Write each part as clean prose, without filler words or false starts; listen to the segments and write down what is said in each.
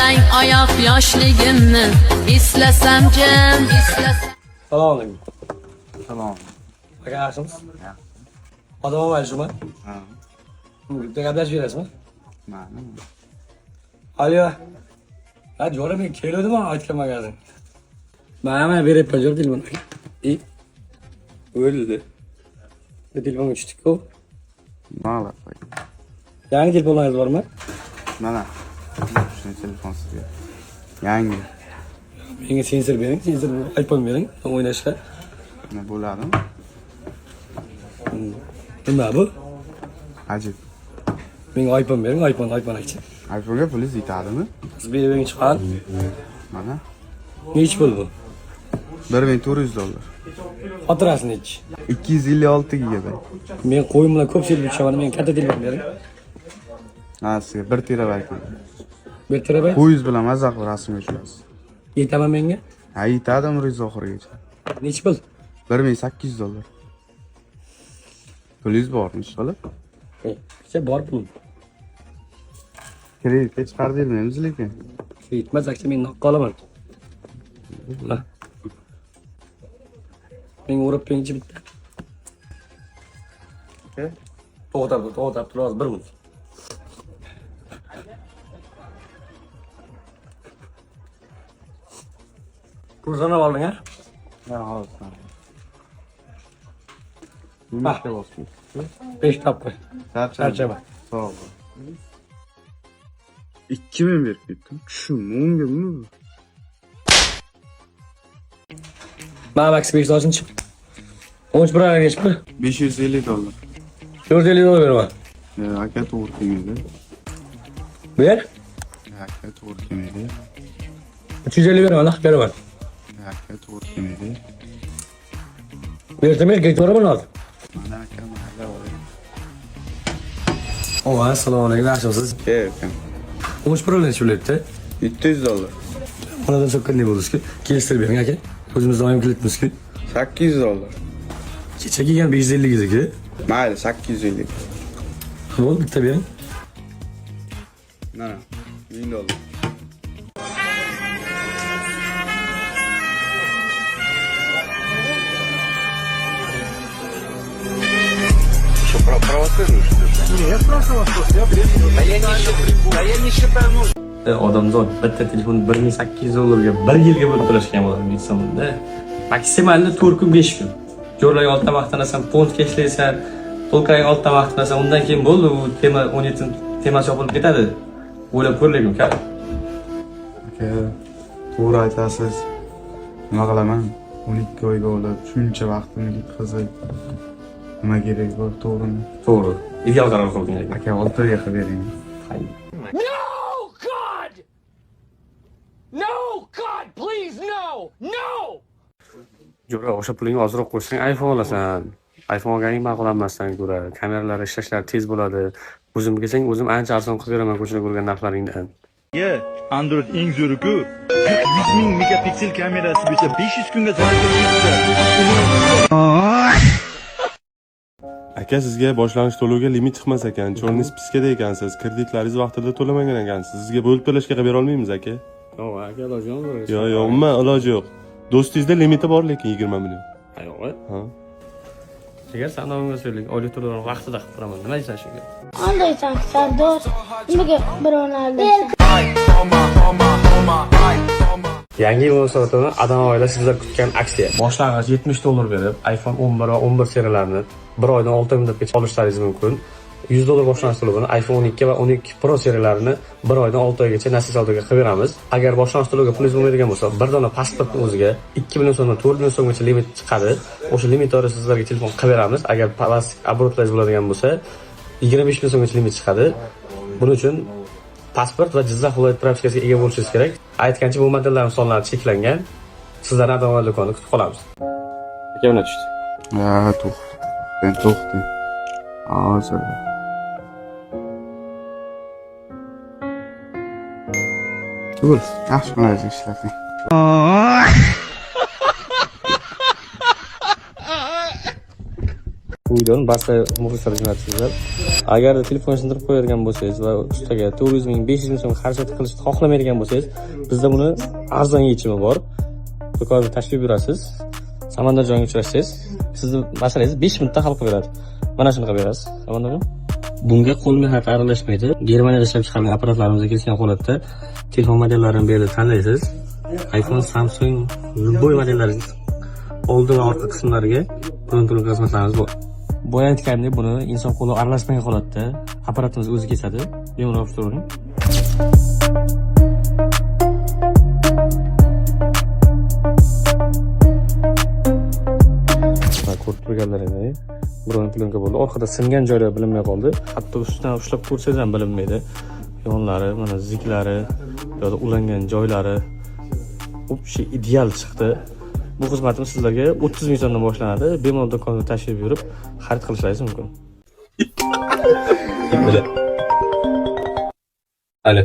Eslasang oyoq yoshligimni, eslasam jim, eslasam. Salom alaykum. Salom. Aka yaxshimisiz? Odam olmaysizmi? Ha. Bitta gaplashib berasizmi? Mana. Alo. Ha, jo'ra men keldim aytgan magazin. Mana berib qo'ydim telefon. O'ldi. Telefon tushdi-ku. Mana. Yangi telefoningiz bormi? Mana. Shuni telefon sizga. Yangi. Menga sensor bering, sensor iPhone bering, o'ynashga. Nima bo'ladi? Nima bu? Ajib. Menga iPhone bering, iPhone aytchi. iPhone'ga pulingiz yetadimi? Siz berib chiqar. Mana. Nech pul bu? $1400. Xotirasi nech? 256 GB. Men qo'yim bilan ko'pchilik tushaman, men katta telefon bering. Ha, sizga 1 terabayt. 1 terabayt? Qo'yingiz bilan mazza qilib rasmga tushasiz. Yetaman menga? Ha, yetadi umringiz oxirigacha. Nech pul? $1800. Pulingiz bormi, ish qilib? Kecha bor pulim. Kreditga chiqarib bermaymiz lekin. Yetmas akcha men noqqa olaman. Men urib penchi bitta. To'xtab turasiz 1 minut. Kursana olding, ha? Ha, hozir. Ha. 5 tapqa. Charchama. Sog' bo'l. 2000 berib ketdim. Tushim, o'ngga nima? Mana Max 5-chi. 13 birga geçdi. $550. $450 beraman. Aka to'g'ri kelmaydi. Ber. Aka to'g'ri kelmaydi. 350 beraman, beraman. Aka to'g'ri kelmaydi. Berdim, ketiraman hozir. Mana aka mahalla bor. Assalomu alaykum, yaxshimisiz? Aka. 13 birga cho'layapti. $700. Xonadan so'kkanday bo'ldingiz-ku. Kelishtirib bering aka. O'zimiz doim kelayapmiz-ku. $800. Kecha kelgan 550 gizaga. Mayli, 850. Bo'ldi, bitta bering. Mana, $1000. Что, провоцируешь? Нет, просто вопрос. Я времени. Да я не считаю нужным. Odamzod bitta telefonni $1800 ga 1 yilga bo'lib to'lashgan bo'ladi insonda. Maksimalni 4 kun 5 kun. Jo'rlaga oltita vaqtinasan, fondga ishlaysan, to'lqaga oltita vaqtinasan, undan keyin bo'ldi, u tema 17 temasi yopilib ketadi. O'ylab ko'rlaylik uka. Aka, to'g'ri aytasiz. Nima qilaman? 12 oyga olib, shuncha vaqtimni ketkazib, nima kerak bor, to'g'rimi? To'g'ri. Ideal qaror qilding aka. Aka, 6 oyga qilib bering. Jo'ra, o'sha pulingni ozroq qo'shsang, iPhone olasan. iPhone olganing ma'qul emasdan ko'ra, kameralari ishlashlari tez bo'ladi. O'zim kelsang, o'zim ancha arzon qilib beraman ko'chada ko'rgan narxlaringdan. Android eng zo'ri-ku. 100 ming megapiksel kamerasi bo'lsa 500 kunga zarar bermaydi. Aka, sizga boshlang'ich to'lovga limit chiqmas ekan. Chorniy spiskada ekansiz. Kreditlaringiz vaqtida to'lamagan ekansiz. Sizga bo'lib to'lashga qilib bera olmaymiz aka. Yo'q, aka, iloji yo'q. Yo'q, umuman iloji yo'q. Do'stingizda limiti bor lekin 20 million. Yo'q. Ha. Agar sanomga so'ylik, oylik to'lovni vaqtida qilib beraman. Nima deysan shunga? Qandaysan, Sardor? Nimaga birovni Yangi yil munosabati Adam oila sizlar kutgan aksiya. Boshlang'ich $70 berib, iPhone 11 va 11 seriyalarini 1 oydan 6 muddatgacha olishlaringiz mumkin. $100 boshlang'ich to'lovini iPhone 12 va 12 Pro seriyalarini 1 oydan 6 oygacha nasl savdoga qilib beramiz. Agar boshlang'ich to'lovga pulingiz bo'lmaydigan bo'lsa, bir dona pasportning o'ziga 2 million so'mdan 4 million so'mgacha limit chiqadi. O'sha limit doirasida sizlarga telefon qilib beramiz. Agar plastik obrotlaringiz bo'ladigan bo'lsa, 25 million so'mgacha limit chiqadi. Buning uchun pasport va Jizzax viloyat propiskasiga ega bo'lishingiz kerak. Aytgancha bu modellarning sonlari cheklangan. Sizlarni Adam do'konida kutib qolamiz. Aka, mana tushdi. Ha, to'xta. Hozir. Tugul, yaxshi qilaysiz ishlating. Bu videoni barcha muxlislarga jo'natasizlar. Agar telefon sindirib qo'yadigan bo'lsangiz va ustiga 400 ming, 500 ming so'm xarajat qilishni xohlamaydigan bo'lsangiz, bizda buni arzon yechimi bor. Do'konga tashrif buyurasiz. Samandarjonga uchrashsangiz, sizni masalangiz 5 minutda hal qilib beradi. Mana shunaqa berasiz. Samandarjon. Bunga qo'l mehnati aralashmaydi. Germaniyada ishlab chiqarilgan apparatlarimizga kelgan holatda telefon modellarini bu yerda tanlaysiz. iPhone, Samsung, любой modellaringiz oldin va orqa qismlariga pulun xizmatlarimiz bor. Boya aytgandek, buni inson qo'li aralashmagan holatda apparatimiz o'zi kesadi. Bemalol o'tiravering. Ko'rib turganlaringni biron plyonka bo'ldi. Orqada singan joylari bilinmay qoldi. Hatto ustidan ushlab ko'rsangiz ham bilinmaydi. Yonlari, mana ziklari, yoki ulangan joylari o'sha ideal chiqdi. Bu xizmatimiz sizlarga 30 ming so'mdan boshlanadi. Bemalol do'konga tashrif buyurib xarid qilishingiz mumkin. Alo.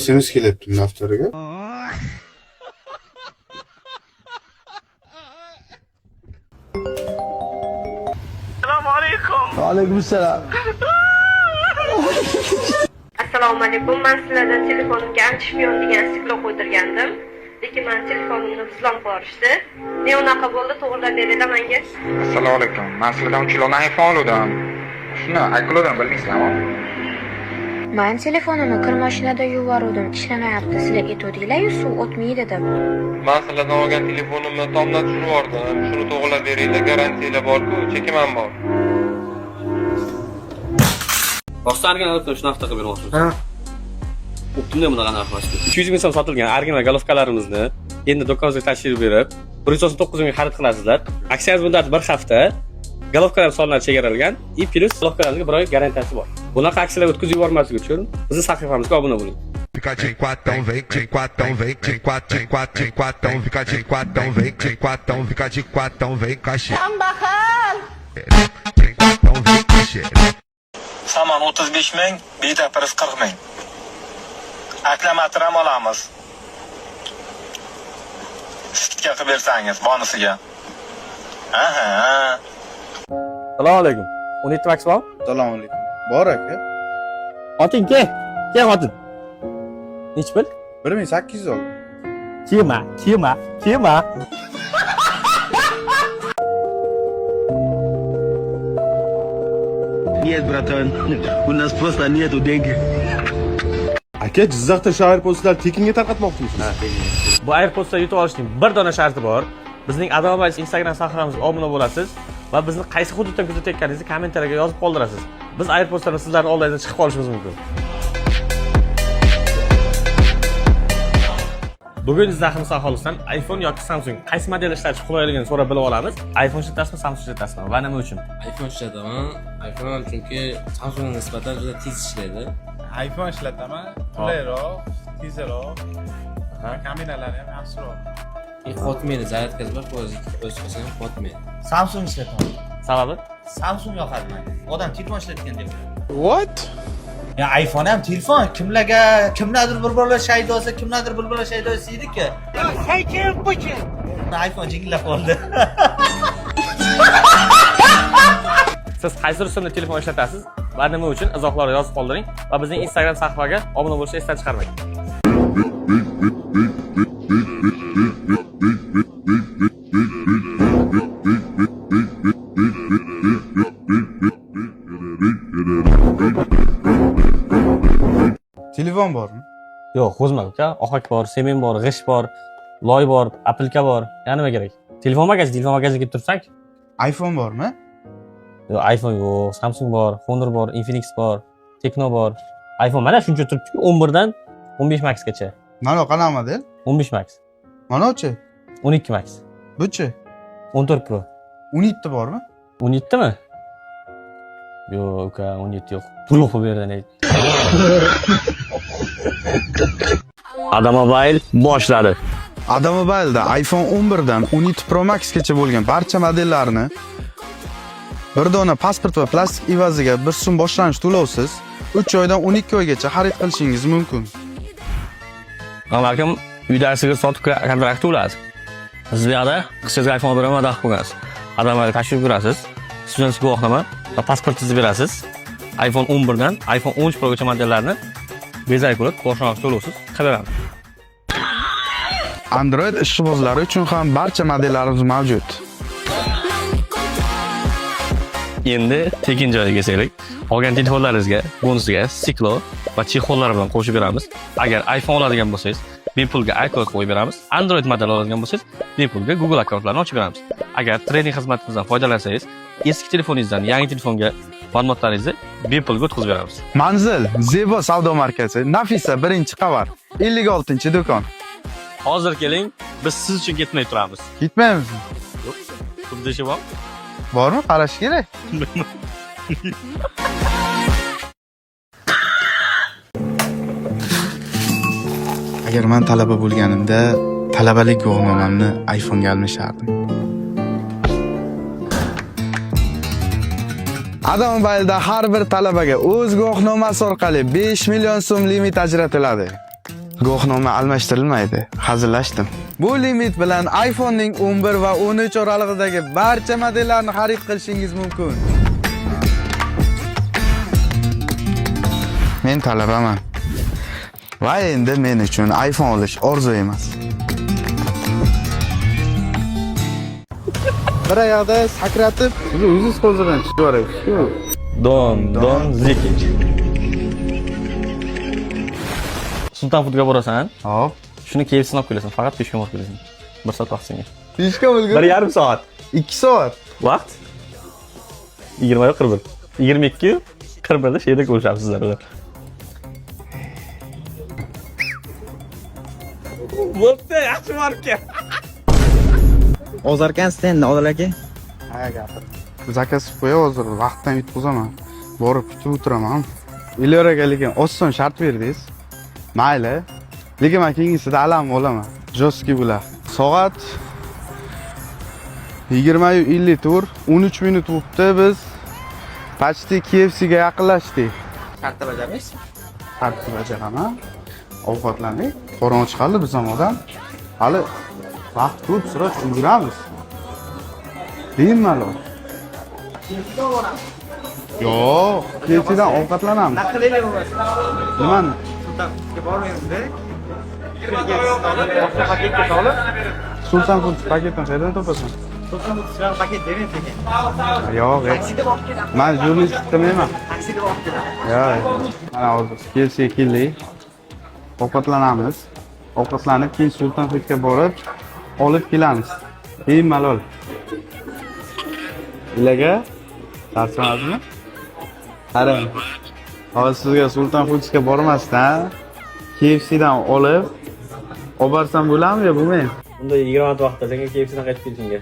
SMS kelyapti daftarga. Assalomu alaykum. Men sizlardan telefonimga antispion degan stiklov qo'ydirgandim. Lekin men telefonimni buzlab qo'yishdi. Ne unaqa bo'ldi, to'g'rilab beringlar menga. Assalomu alaykum. Men sizlardan 3 yil oldin iPhone oldim. Shuni aytgandim, bilmaysizlarmi? Men telefonimni kir mashinada yuvardim, ishlamayapti. Sizlar aytdinglar-ku, suv o'tmaydi deb. Men sizlardan olgan telefonimni tomdan tushirib yubordim. Shuni to'g'rilab beringlar, garantiyalar bor-ku, chekim ham bor. Rostdan original shunaqa qilib bermoqchimiz. Ha. O'ttimda bunaqa narx. 200 ming so'm sotilgan original golovkalarimizni endi do'konimizga tashrif buyurib, 199 ming xarid qilasizlar. Aksiyangiz muddati 1 hafta. Golovkalar sonlari chegaralgan, и plus golovkalarimizga 1 oy garantiyasi bor. Bunaqa aksiyalar o'tkazib yubormaslik uchun bizning sahifamizga obuna bo'ling. Fica de quatão, vem, de quatão, vem, de quatão, de quatão, de quatão, fica de quatão, vem, de quatão, fica de quatão, vem, cachê. De quatão, vem, cachê. Saman 35 ming, beta pris 40 ming. Aklamator ham olamiz. Skidka qilib bersangiz bonusiga. Aha. Assalomu alaykum. 17 Max bor? Assalomu alaykum. Bor aka. Oting ke? Ke xotin. Nech pul? 1800 oldim. Kema. Нет, братан. У нас просто нету денег. Aka, Jizzaxda shu AirPods'lar tekinga tarqatmoqchimisiz? Bu AirPods'lar yutib olishning bir dona sharti bor. Bizning Adobe Instagram sahifamizga obuna bo'lasiz va bizni qaysi hududdan kuzatayotganingizni kommentariyaga yozib qoldirasiz. Biz AirPods'larni sizlarning oldingizdan chiqib qolishimiz mumkin. Bugun Jizzaximiz aholisidan iPhone yoki Samsung qaysi model ishlatish qulayligini so'rab bilib olamiz. iPhone ishlatasizmi, Samsung ishlatasizmi va nima uchun? iPhone ishlataman. iPhone chunki Samsungga nisbatan juda tez ishlaydi. iPhone ishlataman. Qulayroq, tezroq. Kameralari ham yaxshiroq. Qotmaydi, zaryadkasi bor, o'zi qilsa ham qotmaydi. Samsung ishlataman. Sababi? Samsung yoqadi menga. Odam telefon ishlatgan deb. What? Ya iPhone ham telefon, kimlardir bir shaydo olsa, kimlardir bir shaydo olsaydi-ku. Sen kim bu kim? iPhone jingillab qoldi. Siz qaysi rusumda telefon ishlatasiz va nima uchun izohlarni yozib qoldiring va bizning Instagram sahifaga obuna bo'lishni esdan chiqarmang. Telefon bormi? Yo'q, qo'zmang uka. Ohak bor, semen bor, g'ish bor, loy bor, apilka bor. Yana nima kerak? Telefon magaziga kelib tursak? iPhone bormi? Yo'q, iPhone yo'q, Samsung bor, Honor bor, Infinix bor, Tecno bor. iPhone mana shuncha turibdi-ku, 11 dan 15 Max gacha. Mana qanaqa model? 15 Max. Mana-chi? 12 Max. Bu-chi? 14 Pro. 17 bormi? 17 mi? Yo'q, uka, 17 yo'q. Pul o'qib berdan ayt. Adomobile boshladi. Adomobile'da iPhone 11 dan 17 Pro Max gacha bo'lgan barcha modellarni bir dona pasport va plastik evaziga 1 so'm boshlanish to'lovsiz 3 oydan 12 oygacha xarid qilishingiz mumkin. Balkim uydasiga sotib kontrakt bo'ladi. Siz bu yerda qisqacha iPhone beraman deb qo'ygansiz. Adamlarga tashrif buyurasiz. Student guvohnoma va pasportingizni berasiz. iPhone 11 dan iPhone 13 Pro gacha modellarini bezak qilib boshlang'ich to'lovsiz qilaveramiz. Android ishqibozlari uchun ham barcha modellarimiz mavjud. Endi tekin joyiga kelsak, olgan telefonlaringizga bonusga stiklo va chexollar bilan qo'shib beramiz. Agar iPhone oladigan bo'lsangiz, bepulga iCloud qo'yib beramiz. Android model oladigan bo'lsangiz, bepulga Google akkauntlarni ochib beramiz. Agar trening xizmatimizdan foydalansangiz, eski telefoningizdan yangi telefonga ma'lumotlaringizni bepulga o'tkazib beramiz. Manzil Zebo savdo markazi, Nafisa 1-qavat, 56-do'kon. Hozir keling, biz siz uchun ketmay turamiz. Ketmaymizmi? Yo'q. Xuddi shu bor. Bormi? Qarash kerak. Agar men talaba bo'lganimda, talabalik guvohnomamni iPhone'ga almashardim. Adam Mobile'da har bir talabaga o'z guvohnomasi orqali 5 million so'm limit ajratiladi. Guvohnoma almashtirilmaydi. Hazillashdim. Bu limit bilan iPhone'ning 11 va 13 oralig'idagi barcha modellarni xarid qilishingiz mumkin. Men talabaman. Va endi men uchun iPhone olish orzu emas. Bir oyoqda sakratib, o'zingiz qo'ldan chiqib yuborasiz. Don zeki. Sultan Foodga borasan. Hop. Shuni KFC'ni olib kelasan, faqat peshkom olib kelasan. 1 soat vaqt senga. Peshkom bo'lgan. 1,5 soat. 2 soat. Vaqt 20 yoki 41. 22 41 da şeyda ko'rishamiz sizlar bilan. Bo'pti, yaxshi marka. Ozarkan sen Odil aka. Ha, gapir. Zakaz qo'ya hozir vaqtdan yutqizaman. Borib kutib o'tiraman. Iloraga lekin oson shart berdingiz. Mayli. Lekin men keyingisida alam olaman. Joski bular. Soat 20:50 tur, 13 minut o'tdi biz. Почти KFC'ga yaqinlashdik. Shartni bajarmaysiz? Shartni bajaraman. Ovqatlandik. Qorong'i chiqadi biz ham odam. Hali vaqt ko'p, sira yuramiz. Bemalol. Yo'q, KFC'dan ovqatlanamiz. Naqleli bo'lmasin. Nimani? Sultanga bormaymiz-da. Boshqa paketga solib, Sultan Food paketini qayerdan topasan? Sultan Food paket bermaysiz ekan. Yo'q, Taksida borib kelamiz. men jurnalist emasman. Taksida borib kelamiz. Yo'q. Mana hozir KFC'ga keldik. Ovqatlanamiz. Ovqatlanib keyin Sultan Foodga borib olib kelamiz. Bemalol. Ilarga tarsamadimi? Qarang. Hozir sizga Sultan Foodga bormasdan KFC'dan olib borsam bo'ladimi yo bo'lmaydi? Unda 20 minut vaqtda senga KFC'dan qaytib kelishingga.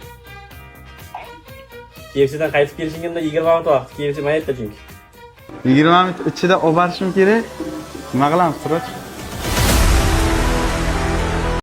KFC'dan qaytib kelishingda 20 minut vaqt. KFC mayatda chunki. 20 minut ichida olib borishim kerak. Nima qilamiz, Siroj?